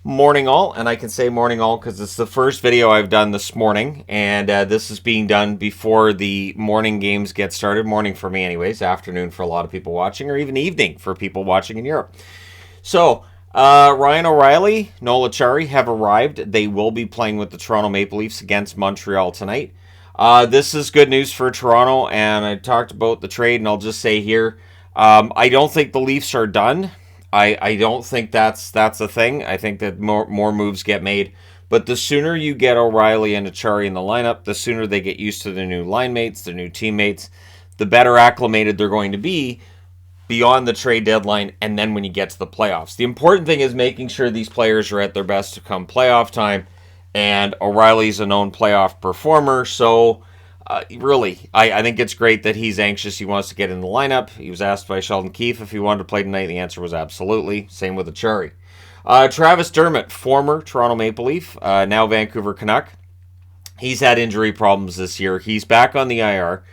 Morning all, and I can say morning all because it's the first video I've done this morning, and this is being done before the morning games get started. Morning for me, anyways. Afternoon for a lot of people watching, or even evening for people watching in Europe. So, Ryan O'Reilly, Nola Chari have arrived. They will be playing with the Toronto Maple Leafs against Montreal tonight. This is good news for Toronto, and I talked about the trade, and I'll just say here, I don't think the Leafs are done. I don't think that's a thing. I think that more moves get made. But the sooner you get O'Reilly and Achari in the lineup, the sooner they get used to their new line mates, their new teammates, the better acclimated they're going to be beyond the trade deadline and then when you get to the playoffs. The important thing is making sure these players are at their best to come playoff time. And O'Reilly's a known playoff performer, so really, I think it's great that he's anxious. He wants to get in the lineup. He was asked by Sheldon Keefe if he wanted to play tonight. The answer was absolutely. Same with Achari. Travis Dermott, former Toronto Maple Leaf, now Vancouver Canuck. He's had injury problems this year. He's back on the IR.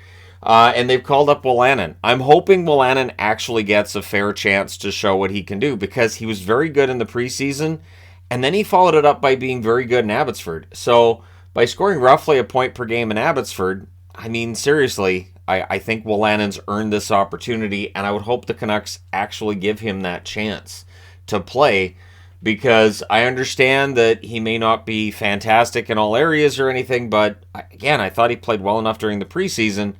And they've called up Wolanin. I'm hoping Wolanin actually gets a fair chance to show what he can do because he was very good in the preseason, and then he followed it up by being very good in Abbotsford. So by scoring roughly a point per game in Abbotsford, I mean, seriously, I think Wolanin's earned this opportunity, and I would hope the Canucks actually give him that chance to play because I understand that he may not be fantastic in all areas or anything, but again, I thought he played well enough during the preseason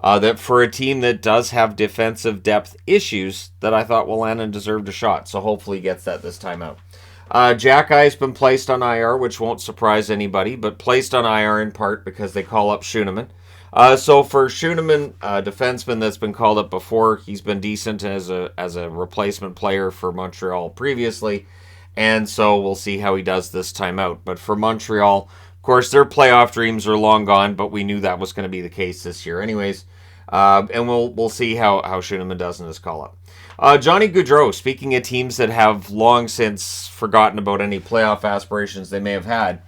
that for a team that does have defensive depth issues, that I thought Wolanin deserved a shot. So hopefully he gets that this time out. Jack Eye has been placed on IR, which won't surprise anybody, but placed on IR in part because they call up Schooneman. So for Schooneman, defenseman that's been called up before, he's been decent as a replacement player for Montreal previously, and so we'll see how he does this time out. But for Montreal, of course, their playoff dreams are long gone, but we knew that was going to be the case this year, anyways. And we'll see how Schooneman does in this call up. Johnny Gaudreau, speaking of teams that have long since forgotten about any playoff aspirations they may have had,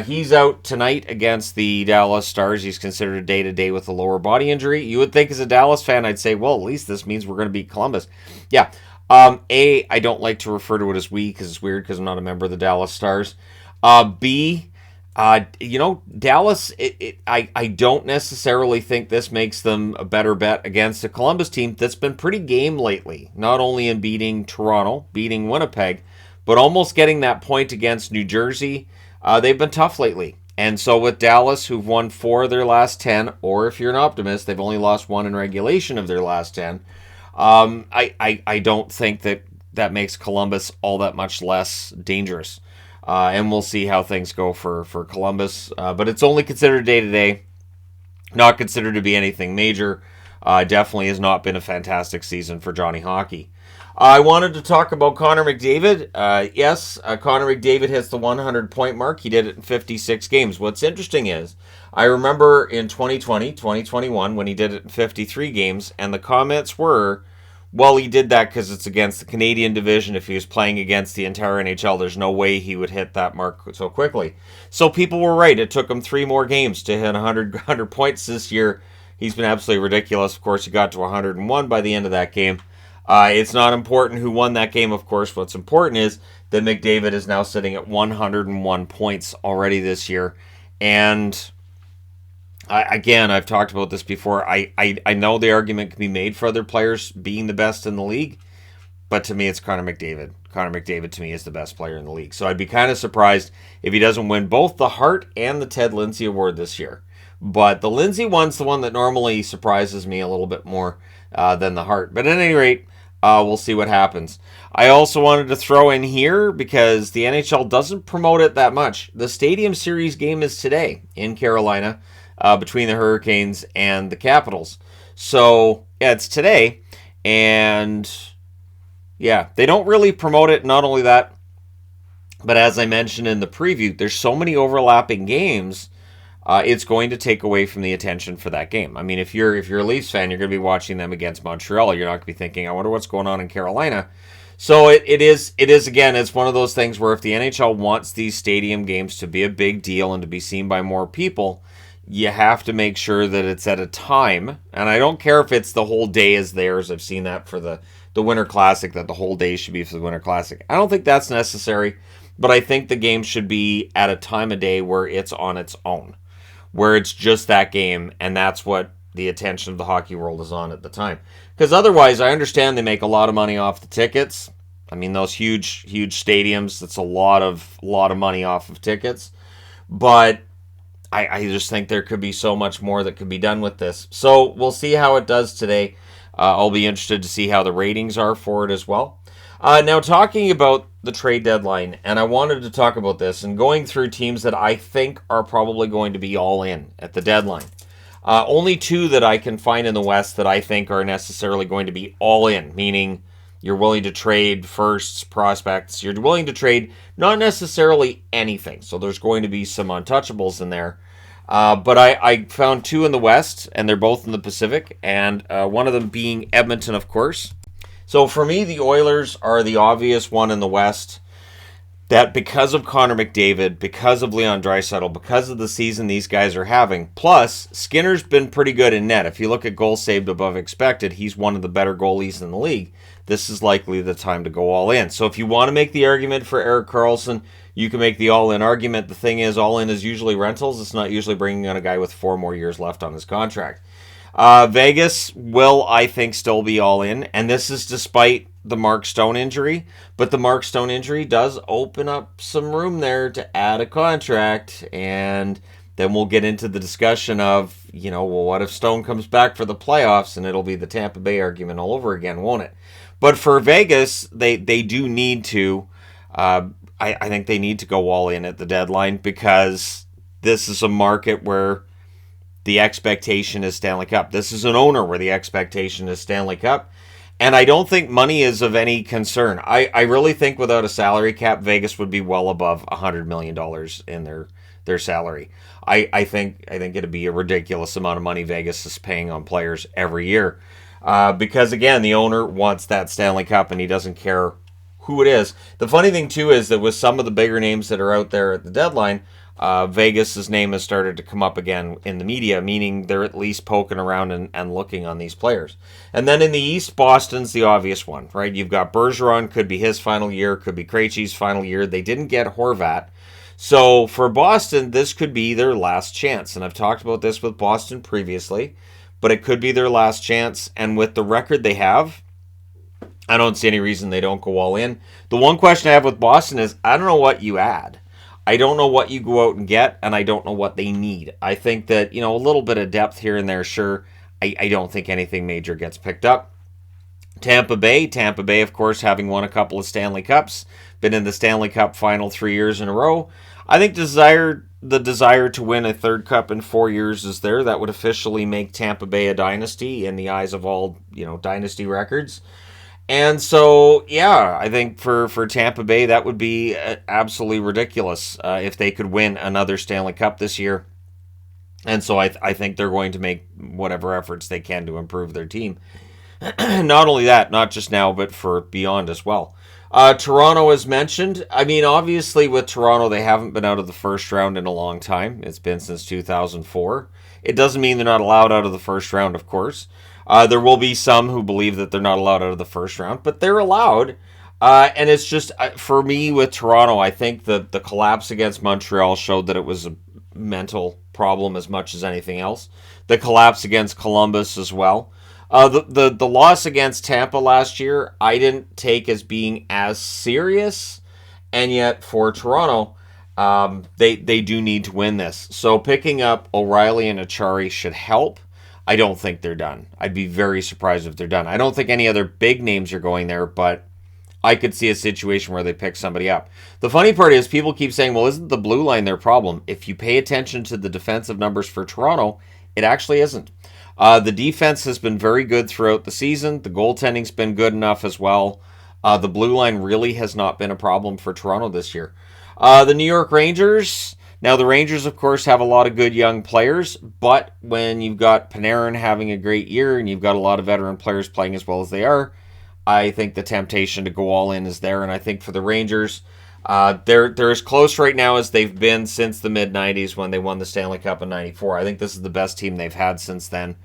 he's out tonight against the Dallas Stars. He's considered day-to-day with a lower body injury. You would think as a Dallas fan, I'd say, well, at least this means we're going to beat Columbus. Yeah. I don't like to refer to it as we because it's weird because I'm not a member of the Dallas Stars. B, Dallas, I don't necessarily think this makes them a better bet against a Columbus team that's been pretty game lately, not only in beating Toronto, beating Winnipeg, but almost getting that point against New Jersey. They've been tough lately. And so with Dallas, who've won 4 of their last 10, or if you're an optimist, they've only lost 1 in regulation of their last 10, I don't think that makes Columbus all that much less dangerous. And we'll see how things go for Columbus. But it's only considered day-to-day, not considered to be anything major. Definitely has not been a fantastic season for Johnny Hockey. I wanted to talk about Connor McDavid. Yes, Connor McDavid hits the 100-point mark. He did it in 56 games. What's interesting is, I remember in 2020, 2021, when he did it in 53 games, and the comments were, well, he did that because it's against the Canadian division. If he was playing against the entire NHL, there's no way he would hit that mark so quickly. So people were right. It took him 3 more games to hit 100 points this year. He's been absolutely ridiculous. Of course, he got to 101 by the end of that game. It's not important who won that game, of course. What's important is that McDavid is now sitting at 101 points already this year. And again, I've talked about this before. I know the argument can be made for other players being the best in the league, but to me, it's Connor McDavid. Connor McDavid, to me, is the best player in the league. So I'd be kind of surprised if he doesn't win both the Hart and the Ted Lindsay Award this year. But the Lindsay one's the one that normally surprises me a little bit more than the Hart. But at any rate, we'll see what happens. I also wanted to throw in here, because the NHL doesn't promote it that much, the Stadium Series game is today in Carolina, between the Hurricanes and the Capitals. So, yeah, it's today, and yeah, they don't really promote it. Not only that, but as I mentioned in the preview, there's so many overlapping games, it's going to take away from the attention for that game. I mean, if you're a Leafs fan, you're going to be watching them against Montreal. You're not going to be thinking, I wonder what's going on in Carolina. So it is again, it's one of those things where if the NHL wants these stadium games to be a big deal and to be seen by more people, you have to make sure that it's at a time. And I don't care if it's the whole day is theirs. I've seen that for the Winter Classic, that the whole day should be for the Winter Classic. I don't think that's necessary. but I think the game should be at a time of day where it's on its own, where it's just that game, and that's what the attention of the hockey world is on at the time. Because otherwise, I understand they make a lot of money off the tickets. I mean, those huge stadiums, that's a lot of money off of tickets. But I just think there could be so much more that could be done with this. So we'll see how it does today. I'll be interested to see how the ratings are for it as well. Now, talking about the trade deadline, and I wanted to talk about this and going through teams that I think are probably going to be all in at the deadline. Only two that I can find in the West that I think are necessarily going to be all in, meaning you're willing to trade firsts, prospects. You're willing to trade not necessarily anything. So there's going to be some untouchables in there. But I found two in the West, and they're both in the Pacific, and one of them being Edmonton, of course. So for me, the Oilers are the obvious one in the West, that because of Connor McDavid, because of Leon Draisaitl, because of the season these guys are having, plus Skinner's been pretty good in net. If you look at goals saved above expected, he's one of the better goalies in the league. This is likely the time to go all in. So if you want to make the argument for Erik Karlsson, you can make the all-in argument. The thing is, all-in is usually rentals. It's not usually bringing on a guy with 4 more years left on his contract. Vegas will, I think, still be all in, and this is despite the Mark Stone injury, but the Mark Stone injury does open up some room there to add a contract, and then we'll get into the discussion of, well, what if Stone comes back for the playoffs, and it'll be the Tampa Bay argument all over again, won't it? But for Vegas, they do need to, I think they need to go all in at the deadline, because this is a market where the expectation is Stanley Cup. This is an owner where the expectation is Stanley Cup. And I don't think money is of any concern. I really think without a salary cap, Vegas would be well above $100 million in their salary. I think it'd be a ridiculous amount of money Vegas is paying on players every year. Because, again, the owner wants that Stanley Cup, and he doesn't care who it is. The funny thing, too, is that with some of the bigger names that are out there at the deadline, Vegas's name has started to come up again in the media, meaning they're at least poking around and looking on these players. And then in the East, Boston's the obvious one, right? You've got Bergeron, could be his final year, could be Krejci's final year. They didn't get Horvat. So for Boston, this could be their last chance. And I've talked about this with Boston previously, but it could be their last chance. And with the record they have, I don't see any reason they don't go all in. The one question I have with Boston is, I don't know what you add. I don't know what you go out and get, and I don't know what they need. I think that, a little bit of depth here and there, sure. I don't think anything major gets picked up. Tampa Bay, of course, having won a couple of Stanley Cups, been in the Stanley Cup final 3 years in a row. I think the desire to win a third cup in 4 years is there. That would officially make Tampa Bay a dynasty in the eyes of all, dynasty records. And so, yeah, I think for Tampa Bay, that would be absolutely ridiculous if they could win another Stanley Cup this year. And so I think they're going to make whatever efforts they can to improve their team. Not only that, not just now, but for beyond as well. Toronto, as mentioned, I mean, obviously with Toronto, they haven't been out of the first round in a long time. It's been since 2004. It doesn't mean they're not allowed out of the first round, of course. There will be some who believe that they're not allowed out of the first round, but they're allowed. And it's just, for me with Toronto, I think that the collapse against Montreal showed that it was a mental problem as much as anything else. The collapse against Columbus as well. The loss against Tampa last year, I didn't take as being as serious. And yet for Toronto, they do need to win this. So picking up O'Reilly and Achari should help. I don't think they're done. I'd be very surprised if they're done. I don't think any other big names are going there, but I could see a situation where they pick somebody up. The funny part is people keep saying, well, isn't the blue line their problem? If you pay attention to the defensive numbers for Toronto, it actually isn't. The defense has been very good throughout the season. The goaltending's been good enough as well. The blue line really has not been a problem for Toronto this year. The New York Rangers... Now, the Rangers, of course, have a lot of good young players, but when you've got Panarin having a great year and you've got a lot of veteran players playing as well as they are, I think the temptation to go all in is there. And I think for the Rangers, they're as close right now as they've been since the mid-'90s when they won the Stanley Cup in '94. I think this is the best team they've had since then.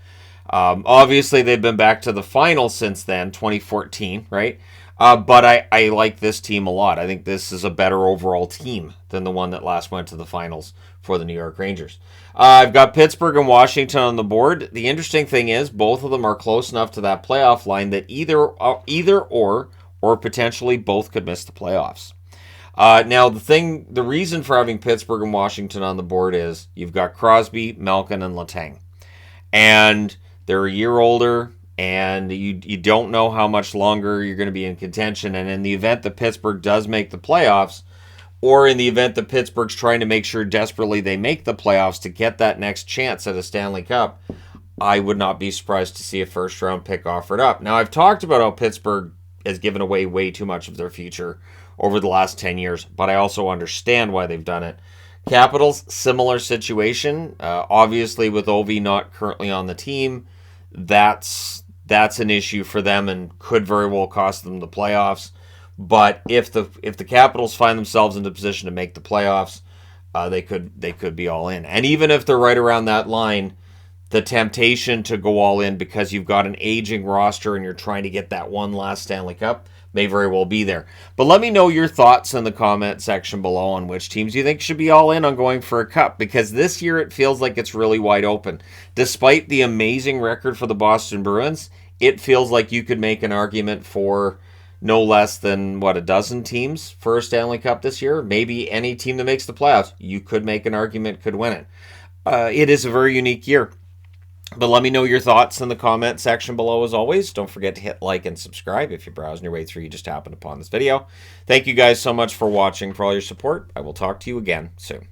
Obviously, they've been back to the final since then, 2014, right? But I like this team a lot. I think this is a better overall team than the one that last went to the finals for the New York Rangers. I've got Pittsburgh and Washington on the board. The interesting thing is both of them are close enough to that playoff line that either or potentially both could miss the playoffs. Now, the reason for having Pittsburgh and Washington on the board is you've got Crosby, Malkin, and Letang. And they're a year older, and you don't know how much longer you're going to be in contention. And in the event that Pittsburgh does make the playoffs, or in the event that Pittsburgh's trying to make sure desperately they make the playoffs to get that next chance at a Stanley Cup, I would not be surprised to see a first-round pick offered up. Now, I've talked about how Pittsburgh has given away way too much of their future over the last 10 years, but I also understand why they've done it. Capitals, similar situation. Obviously, with Ovi not currently on the team, that's an issue for them and could very well cost them the playoffs. But if the Capitals find themselves in the position to make the playoffs, they could be all in. And even if they're right around that line, the temptation to go all in because you've got an aging roster and you're trying to get that one last Stanley Cup may very well be there. But let me know your thoughts in the comment section below on which teams you think should be all in on going for a cup, because this year it feels like it's really wide open. Despite the amazing record for the Boston Bruins, it feels like you could make an argument for no less than, a dozen teams for a Stanley Cup this year. Maybe any team that makes the playoffs, you could make an argument could win it. It is a very unique year. But let me know your thoughts in the comment section below as always. Don't forget to hit like and subscribe if you're browsing your way through, you just happened upon this video. Thank you guys so much for watching, for all your support. I will talk to you again soon.